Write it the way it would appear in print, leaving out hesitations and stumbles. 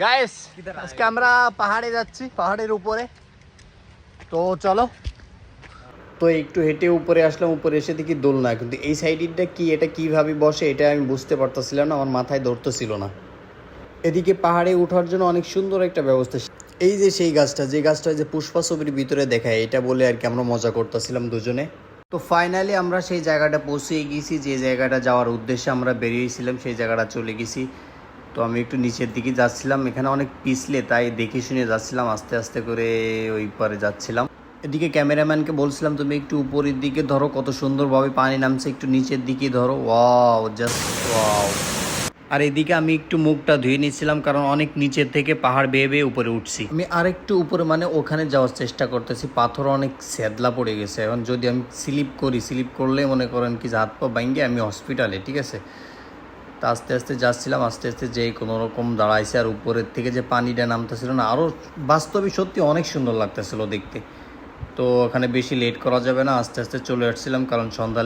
Guys আজকে আমরা পাহাড়ে যাচ্ছি, পাহাড়ের উপরে। তো চলো। তো একটু হেঁটে উপরে আসলাম, উপরে এসে দেখি দোলনা, কিন্তু এই সাইডটা কি, এটা কিভাবে বসে এটা আমি বুঝতে পারতেছিলাম না, আমার মাথায় ধরতেছিল না। এদিকে পাহাড়ে ওঠার জন্য অনেক সুন্দর একটা ব্যবস্থা। এই যে সেই গাছটা, যে গাছটা যে পুষ্পা ছবির ভিতরে দেখায়, এটা বলে আর কি আমরা মজা করতেছিলাম দুজনে। তো ফাইনালি আমরা সেই জায়গাটা পৌঁছে গেছি, যে জায়গাটা যাওয়ার উদ্দেশ্যে আমরা বেরিয়েছিলাম, সেই জায়গাটা চলে গেছি। তো আমি একটু নিচের দিকে যাচ্ছিলাম, এখানে অনেক পিছলে, তাই দেখে শুনে যাচ্ছিলাম, আস্তে আস্তে করে ওই পারে যাচ্ছিলাম। এদিকে ক্যামেরাম্যানকে বলছিলাম তুমি একটু উপরের দিকে ধরো, কত সুন্দরভাবে পানি নামছে, একটু নিচের দিকে ধরো। Wow, just wow. আর এদিকে আমি একটু মুখটা ধুয়ে নিচ্ছিলাম, কারণ অনেক নিচের থেকে পাহাড় বেয়ে বেয়ে উপরে উঠছি। আমি আরেকটু উপরে মানে ওখানে যাওয়ার চেষ্টা করতেছি, পাথর অনেক স্যাদলা পড়ে গেছে। এখন যদি আমি স্লিপ করি, স্লিপ করলে মনে করেন কি হাত পা ভাঙে আমি হসপিটালে, ঠিক আছে। তা আস্তে আস্তে যাচ্ছিলাম, আস্তে আস্তে যেই কোনো রকম দাঁড়াইছে। আর উপরের থেকে যে পানিটা নামতেছিল না, আরও বাস্তবে সত্যি অনেক সুন্দর লাগতেছিল দেখতে। তো ওখানে বেশি লেট করা যাবে না, আস্তে আস্তে চলে আসছিলাম, কারণ সন্ধ্যা